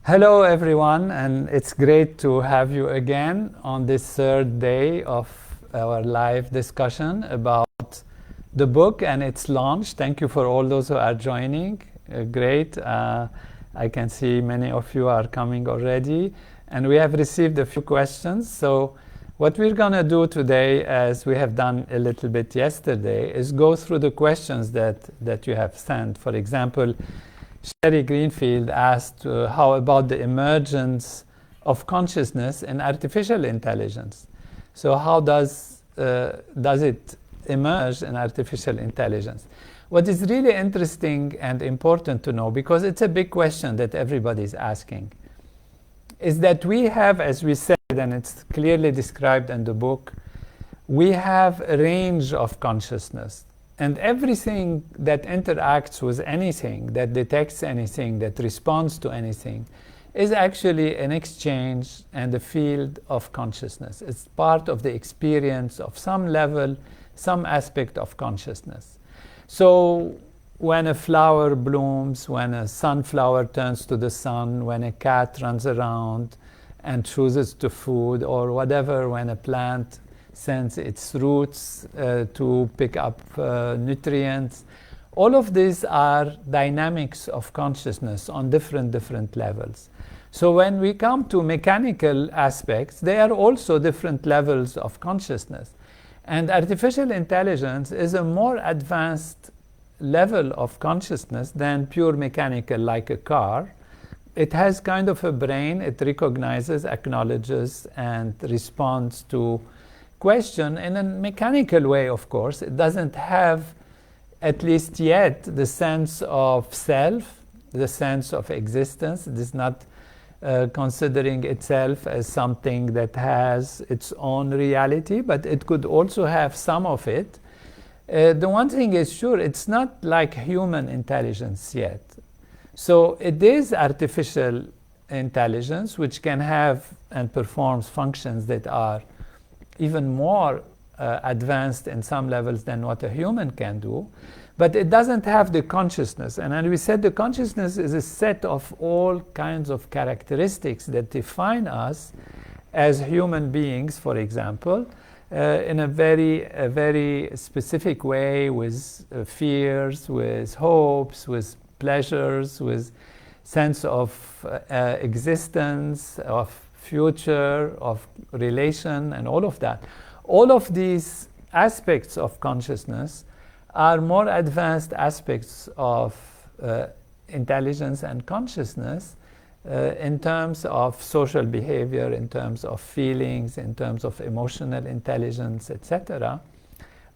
Hello everyone, and it's great to have you again on this third day of our live discussion about the book and its launch. Thank you for all those who are joining. Great. I can see many of you are coming already, and we have received a few questions. So what we're going to do today, as we have done a little bit yesterday, is go through the questions that you have sent. For example, Sherry Greenfield asked, how about the emergence of consciousness in artificial intelligence? So how does it emerge in artificial intelligence? What is really interesting and important to know, because it's a big question that everybody's asking, is that we have, as we said, and it's clearly described in the book, we have a range of consciousness. And everything that interacts with anything, that detects anything, that responds to anything, is actually an exchange and a field of consciousness. It's part of the experience of some level, some aspect of consciousness. So when a flower blooms, when a sunflower turns to the sun, when a cat runs around and chooses to food, or whatever, when a plant sends its roots to pick up nutrients. All of these are dynamics of consciousness on different levels. So when we come to mechanical aspects, they are also different levels of consciousness. And artificial intelligence is a more advanced level of consciousness than pure mechanical, like a car. It has kind of a brain. It recognizes, acknowledges, and responds to question in a mechanical way. Of course, it doesn't have, at least yet, the sense of self, the sense of existence. It is not considering itself as something that has its own reality, but it could also have some of it. The one thing is sure, it's not like human intelligence yet. So it is artificial intelligence, which can have and performs functions that are even more advanced in some levels than what a human can do, but it doesn't have the consciousness. And we said the consciousness is a set of all kinds of characteristics that define us as human beings, for example, in a very specific way, with fears, with hopes, with pleasures, with sense of existence, of future, of relation, and all of that. All of these aspects of consciousness are more advanced aspects of intelligence and consciousness in terms of social behavior, in terms of feelings, in terms of emotional intelligence, etc.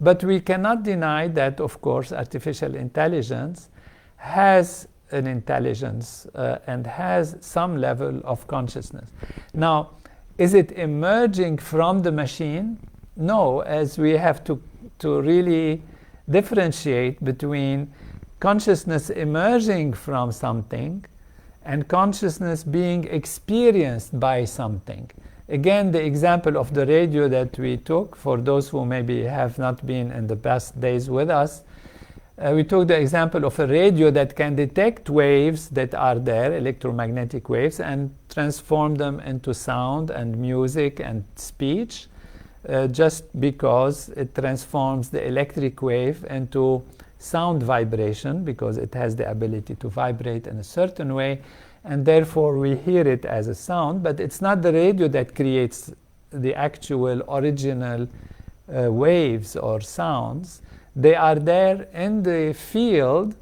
But we cannot deny that, of course, artificial intelligence has an intelligence and has some level of consciousness. Now, is it emerging from the machine? No, as we have to really differentiate between consciousness emerging from something and consciousness being experienced by something. Again, the example of the radio that we took, for those who maybe have not been in the past days with us, we took the example of a radio that can detect waves that are there, electromagnetic waves, and transform them into sound and music and speech, just because it transforms the electric wave into sound vibration, because it has the ability to vibrate in a certain way, and therefore we hear it as a sound. But it's not the radio that creates the actual original waves or sounds. They are there in the field,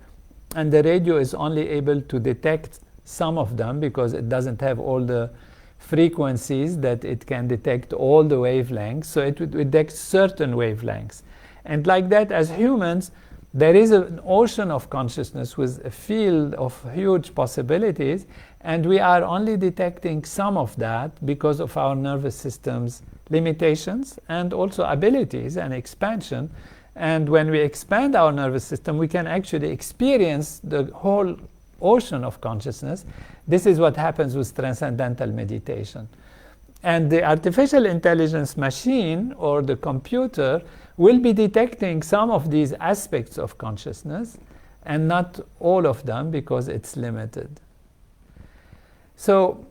and the radio is only able to detect some of them because it doesn't have all the frequencies that it can detect all the wavelengths. So it would detect certain wavelengths. And like that, as humans, there is an ocean of consciousness with a field of huge possibilities, and we are only detecting some of that because of our nervous system's limitations and also abilities and expansion. And when we expand our nervous system, we can actually experience the whole ocean of consciousness. This is what happens with transcendental meditation. And the artificial intelligence machine, or the computer, will be detecting some of these aspects of consciousness and not all of them, because it's limited. So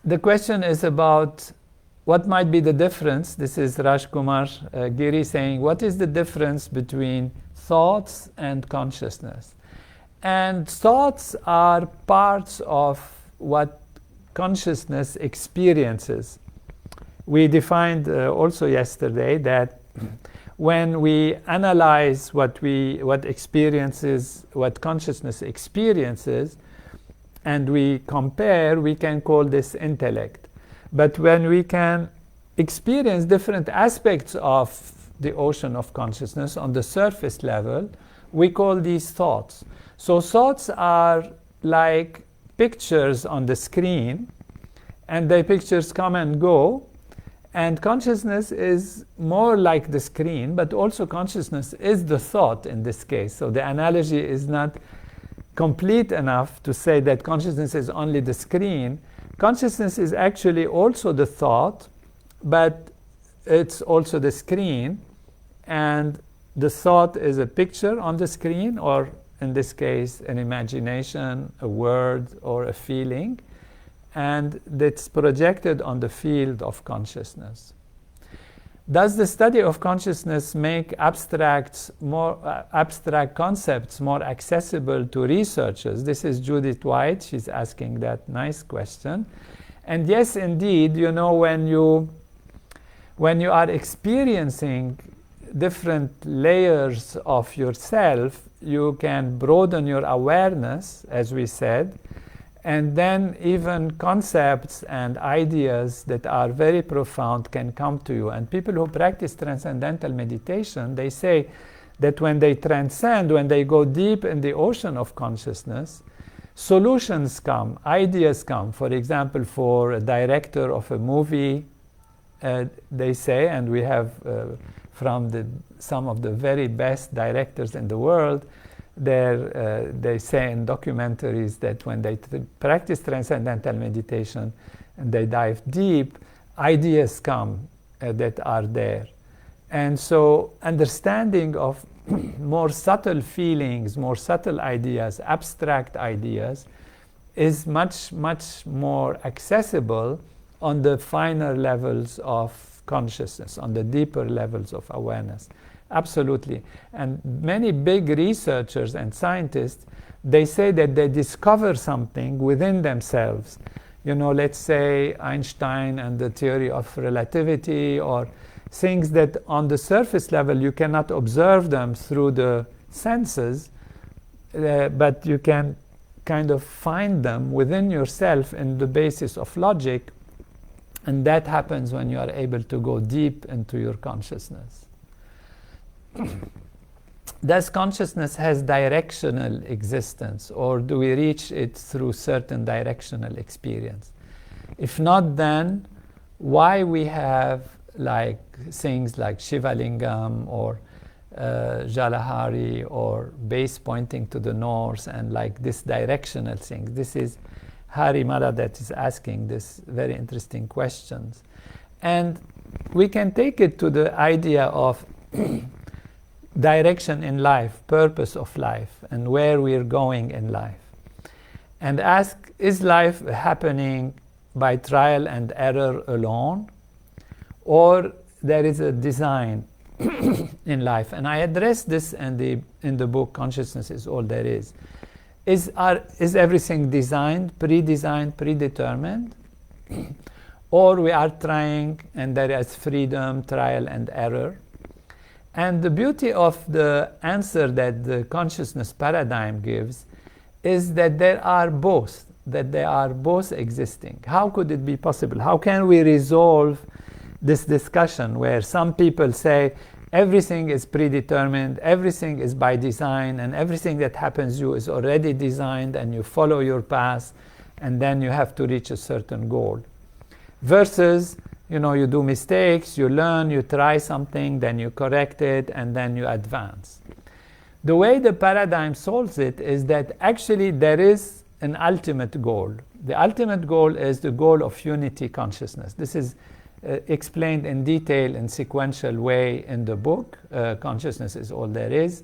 the question is about what might be the difference. This is Rajkumar Giri saying, what is the difference between thoughts and consciousness? And thoughts are parts of what consciousness experiences. We defined also yesterday that when we analyze what consciousness experiences, and we compare, we can call this intellect. But when we can experience different aspects of the ocean of consciousness on the surface level, we call these thoughts. So thoughts are like pictures on the screen, and the pictures come and go, and consciousness is more like the screen, but also consciousness is the thought in this case. So the analogy is not complete enough to say that consciousness is only the screen. Consciousness is actually also the thought, but it's also the screen, and the thought is a picture on the screen, or in this case an imagination, a word, or a feeling, and that's projected on the field of consciousness. Does the study of consciousness make abstract concepts more accessible to researchers? This is Judith White. She's asking that nice question. And yes, indeed, you know, when you are experiencing different layers of yourself, you can broaden your awareness, as we said, and then even concepts and ideas that are very profound can come to you. And people who practice transcendental meditation, they say that when they transcend, when they go deep in the ocean of consciousness, solutions come, ideas come. For example, for a director of a movie, they say, and we have from some of the very best directors in the world, they say in documentaries that when they practice transcendental meditation and they dive deep, ideas come that are there. And so understanding of more subtle feelings, more subtle ideas, abstract ideas, is much, much more accessible on the finer levels of consciousness, on the deeper levels of awareness. Absolutely. And many big researchers and scientists, they say that they discover something within themselves. You know, let's say Einstein and the theory of relativity, or things that on the surface level you cannot observe them through the senses, but you can kind of find them within yourself in the basis of logic, and that happens when you are able to go deep into your consciousness. Does consciousness has directional existence, or do we reach it through certain directional experience? If not, then why we have like things like Shiva Lingam or Jalahari or base pointing to the north, and like this directional thing? This is Hari Mara that is asking this very interesting questions. And we can take it to the idea of direction in life, purpose of life, and where we're going in life. And ask, is life happening by trial and error alone, or there is a design in life? And I address this in the book, Consciousness is All There Is. Is everything designed, predetermined? Or we are trying, and there is freedom, trial and error? And the beauty of the answer that the consciousness paradigm gives is that they are both existing. How could it be possible? How can we resolve this discussion where some people say everything is predetermined, everything is by design, and everything that happens to you is already designed, and you follow your path, and then you have to reach a certain goal? Versus, you know, you do mistakes, you learn, you try something, then you correct it, and then you advance. The way the paradigm solves it is that actually there is an ultimate goal. The ultimate goal is the goal of unity consciousness. This is explained in detail in sequential way in the book, Consciousness is All There Is.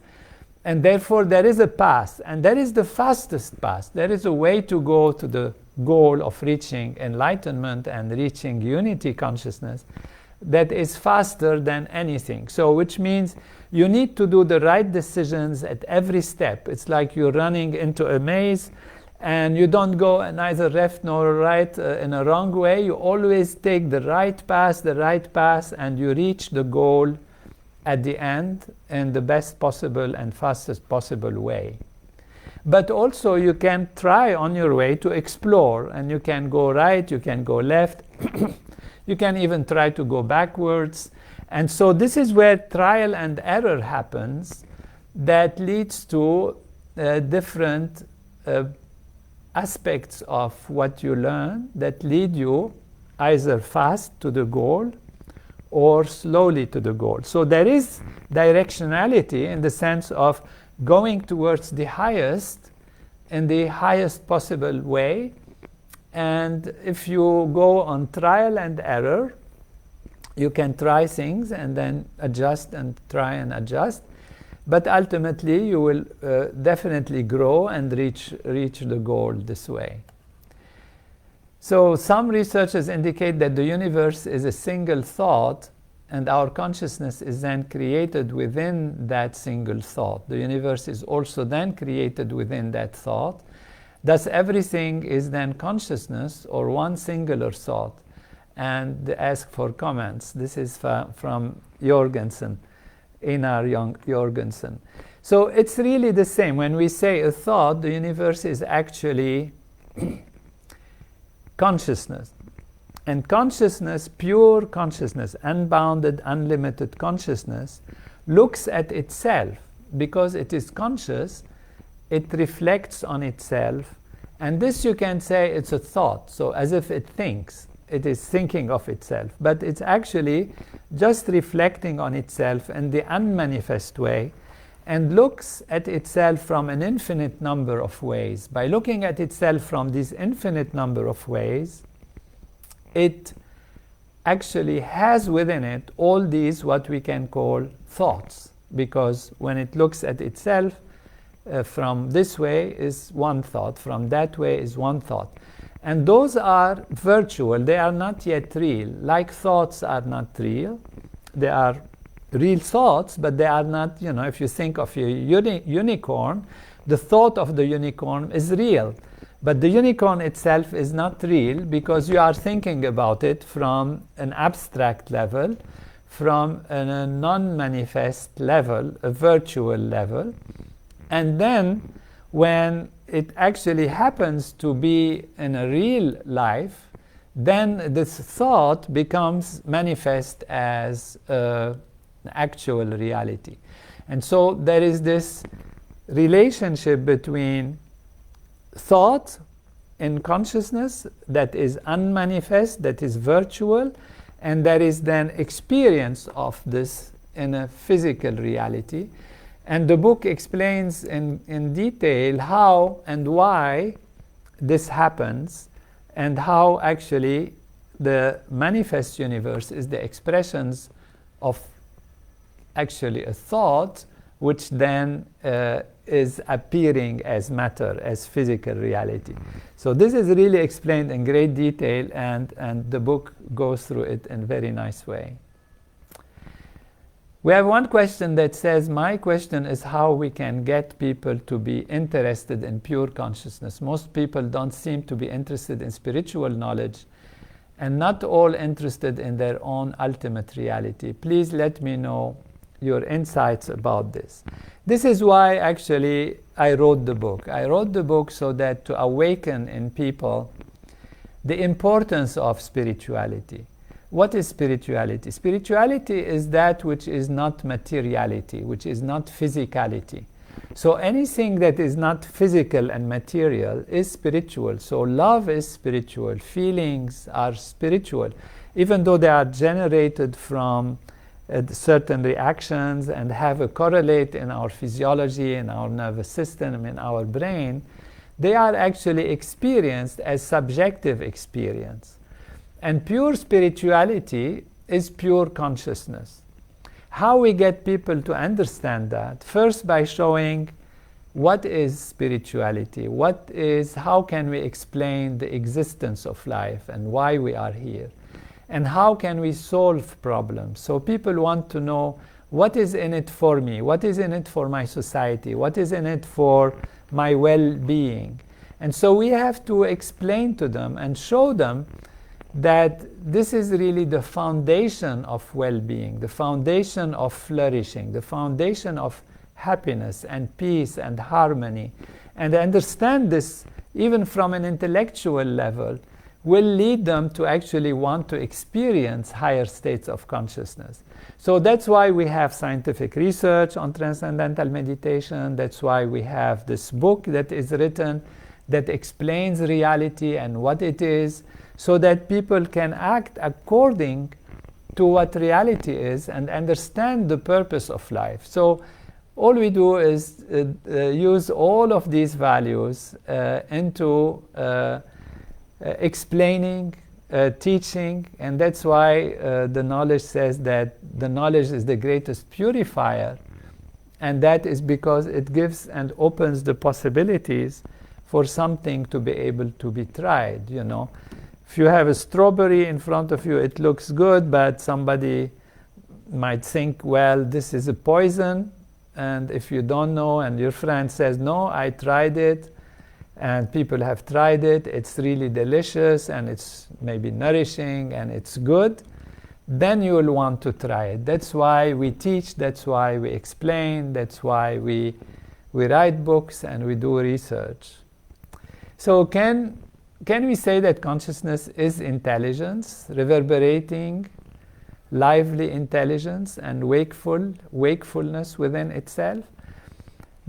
And therefore there is a path, and that is the fastest path. There is a way to go to the goal of reaching enlightenment and reaching unity consciousness that is faster than anything. So which means you need to do the right decisions at every step. It's like you're running into a maze and you don't go neither left nor right in a wrong way. You always take the right path, and you reach the goal at the end in the best possible and fastest possible way. But also you can try on your way to explore, and you can go right, you can go left, you can even try to go backwards. And so this is where trial and error happens, that leads to different aspects of what you learn that lead you either fast to the goal or slowly to the goal. So there is directionality in the sense of going towards the highest in the highest possible way. And if you go on trial and error, you can try things and then adjust and try and adjust. But ultimately, you will definitely grow and reach the goal this way. So some researchers indicate that the universe is a single thought, and our consciousness is then created within that single thought. The universe is also then created within that thought. Thus, everything is then consciousness or one singular thought. And they ask for comments. This is from Jorgensen. Einar Jorgensen. So it's really the same. When we say a thought, the universe is actually consciousness. And consciousness, pure consciousness, unbounded, unlimited consciousness, looks at itself. Because it is conscious, it reflects on itself. And this you can say it's a thought. So as if it thinks. It is thinking of itself, but it's actually just reflecting on itself in the unmanifest way, and looks at itself from an infinite number of ways. By looking at itself from this infinite number of ways, it actually has within it all these what we can call thoughts, because when it looks at itself from this way is one thought, from that way is one thought. And those are virtual, they are not yet real. Like thoughts are not real. They are real thoughts, but they are not, if you think of a unicorn, the thought of the unicorn is real. But the unicorn itself is not real because you are thinking about it from an abstract level, from a non-manifest level, a virtual level. And then when it actually happens to be in a real life, then this thought becomes manifest as actual reality. And so there is this relationship between thought in consciousness that is unmanifest, that is virtual, and there is then experience of this in a physical reality. And the book explains in detail how and why this happens, and how actually the manifest universe is the expressions of actually a thought, which then is appearing as matter, as physical reality. So this is really explained in great detail, and the book goes through it in a very nice way. We have one question that says, my question is how we can get people to be interested in pure consciousness. Most people don't seem to be interested in spiritual knowledge, and not all interested in their own ultimate reality. Please let me know your insights about this. This is why actually I wrote the book. I wrote the book so that to awaken in people the importance of spirituality. What is spirituality? Spirituality is that which is not materiality, which is not physicality. So anything that is not physical and material is spiritual. So love is spiritual, feelings are spiritual, even though they are generated from certain reactions and have a correlate in our physiology, in our nervous system, in our brain. They are actually experienced as subjective experience. And pure spirituality is pure consciousness. How we get people to understand that? First, by showing what is spirituality? How can we explain the existence of life and why we are here? And how can we solve problems? So people want to know, what is in it for me? What is in it for my society? What is in it for my well-being? And so we have to explain to them and show them that this is really the foundation of well-being, the foundation of flourishing, the foundation of happiness and peace and harmony. And understand this even from an intellectual level will lead them to actually want to experience higher states of consciousness. So that's why we have scientific research on transcendental meditation. That's why we have this book that is written that explains reality and what it is, so that people can act according to what reality is and understand the purpose of life. So all we do is use all of these values into explaining, teaching, and that's why the knowledge says that the knowledge is the greatest purifier, and that is because it gives and opens the possibilities for something to be able to be tried. You know, if you have a strawberry in front of you, it looks good, but somebody might think, well, this is a poison, and if you don't know and your friend says, no, I tried it, and people have tried it, it's really delicious and it's maybe nourishing and it's good, then you will want to try it. That's why we teach, that's why we explain, that's why we write books and we do research. So can we say that consciousness is intelligence, reverberating, lively intelligence and wakefulness within itself?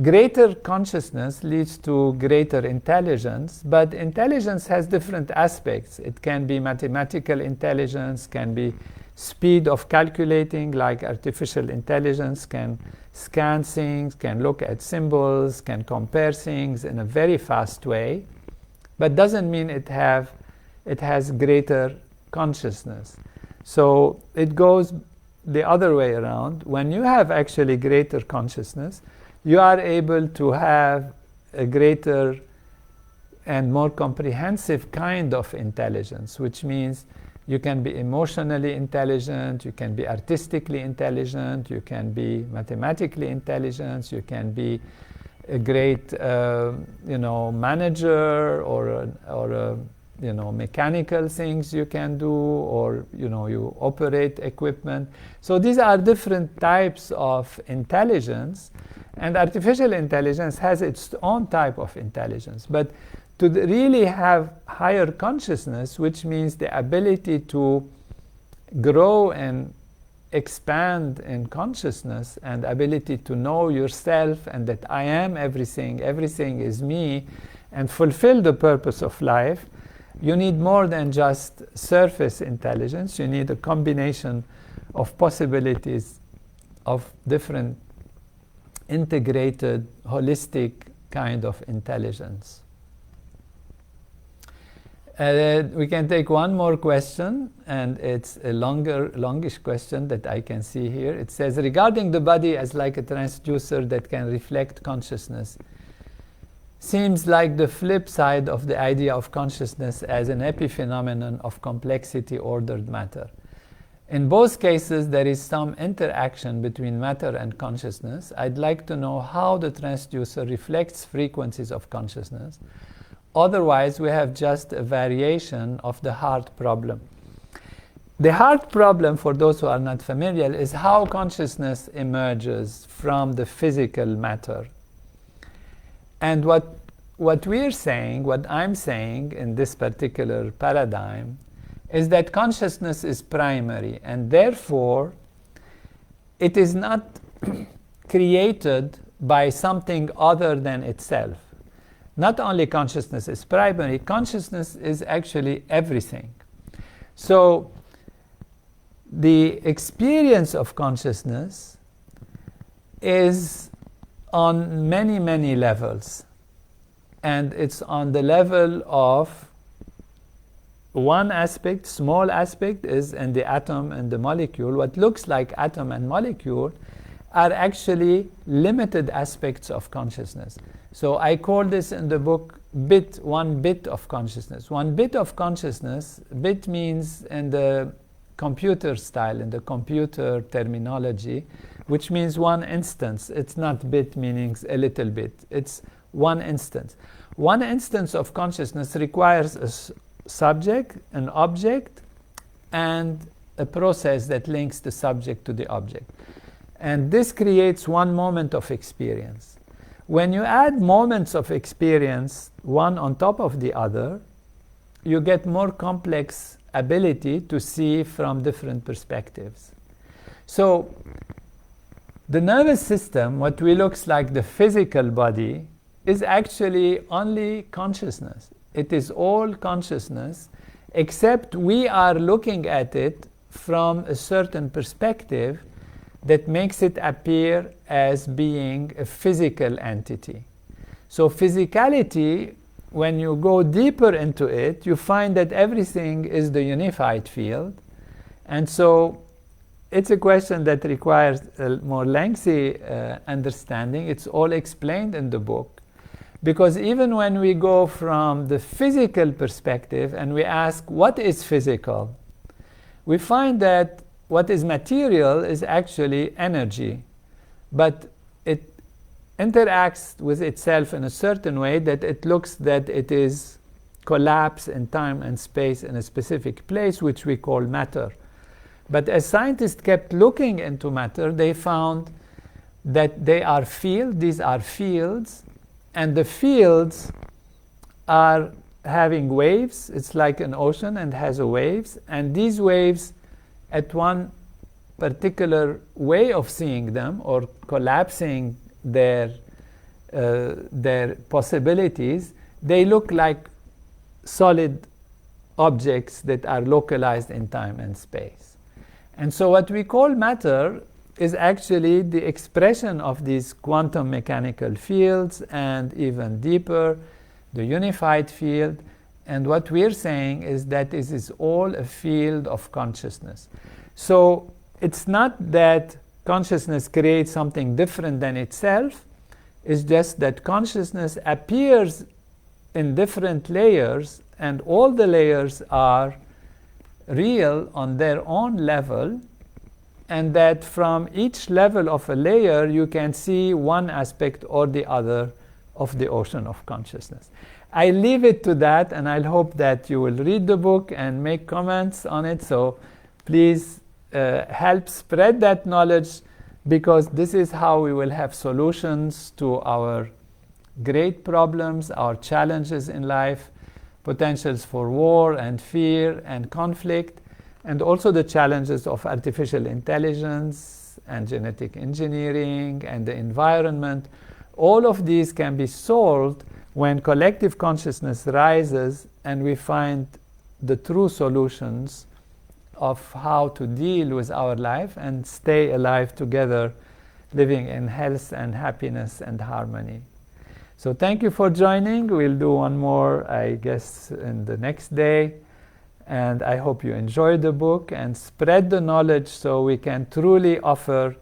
Greater consciousness leads to greater intelligence, but intelligence has different aspects. It can be mathematical intelligence, can be speed of calculating, like artificial intelligence can scan things, can look at symbols, can compare things in a very fast way, but doesn't mean it has greater consciousness. So it goes the other way around. When you have actually greater consciousness, you are able to have a greater and more comprehensive kind of intelligence, which means you can be emotionally intelligent, you can be artistically intelligent, you can be mathematically intelligent, you can be a great manager or mechanical things you can do, or you operate equipment. So these are different types of intelligence, and artificial intelligence has its own type of intelligence. But to really have higher consciousness, which means the ability to grow and expand in consciousness and ability to know yourself and that I am everything, everything is me, and fulfill the purpose of life, you need more than just surface intelligence. You need a combination of possibilities of different integrated, holistic kind of intelligence. We can take one more question, and it's a longish question that I can see here. It says, regarding the body as like a transducer that can reflect consciousness, seems like the flip side of the idea of consciousness as an epiphenomenon of complexity ordered matter. In both cases, there is some interaction between matter and consciousness. I'd like to know how the transducer reflects frequencies of consciousness. Otherwise, we have just a variation of the heart problem. The heart problem, for those who are not familiar, is how consciousness emerges from the physical matter. And what we're saying, what I'm saying in this particular paradigm, is that consciousness is primary, and therefore it is not created by something other than itself. Not only consciousness is primary, consciousness is actually everything. So the experience of consciousness is on many, many levels. And it's on the level of one aspect, small aspect, is in the atom and the molecule, what looks like atom and molecule, are actually limited aspects of consciousness. So I call this in the book one bit of consciousness. One bit of consciousness, bit means in the computer style, in the computer terminology, which means one instance. It's not bit meaning a little bit. It's one instance. One instance of consciousness requires a subject, an object, and a process that links the subject to the object. And this creates one moment of experience. When you add moments of experience, one on top of the other, you get more complex ability to see from different perspectives. So the nervous system, what we looks like the physical body, is actually only consciousness. It is all consciousness, except we are looking at it from a certain perspective that makes it appear as being a physical entity. So physicality, when you go deeper into it, you find that everything is the unified field. And so it's a question that requires a more lengthy understanding. It's all explained in the book. Because even when we go from the physical perspective and we ask, what is physical? We find that what is material is actually energy, but it interacts with itself in a certain way that it looks that it is collapsed in time and space in a specific place, which we call matter. But as scientists kept looking into matter, they found that they are fields, these are fields, and the fields are having waves. It's like an ocean and has waves, and these waves at one particular way of seeing them or collapsing their possibilities, they look like solid objects that are localized in time and space. And so what we call matter is actually the expression of these quantum mechanical fields, and even deeper, the unified field. And what we're saying is that this is all a field of consciousness. So it's not that consciousness creates something different than itself. It's just that consciousness appears in different layers, and all the layers are real on their own level, and that from each level of a layer you can see one aspect or the other of the ocean of consciousness. I leave it to that, and I hope that you will read the book and make comments on it. So please help spread that knowledge, because this is how we will have solutions to our great problems, our challenges in life, potentials for war and fear and conflict, and also the challenges of artificial intelligence and genetic engineering and the environment. All of these can be solved when collective consciousness rises and we find the true solutions of how to deal with our life and stay alive together, living in health and happiness and harmony. So thank you for joining. We'll do one more, I guess, in the next day. And I hope you enjoy the book and spread the knowledge so we can truly offer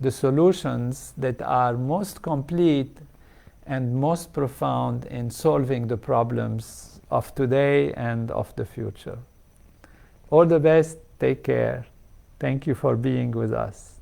the solutions that are most complete and most profound in solving the problems of today and of the future. All the best. Take care. Thank you for being with us.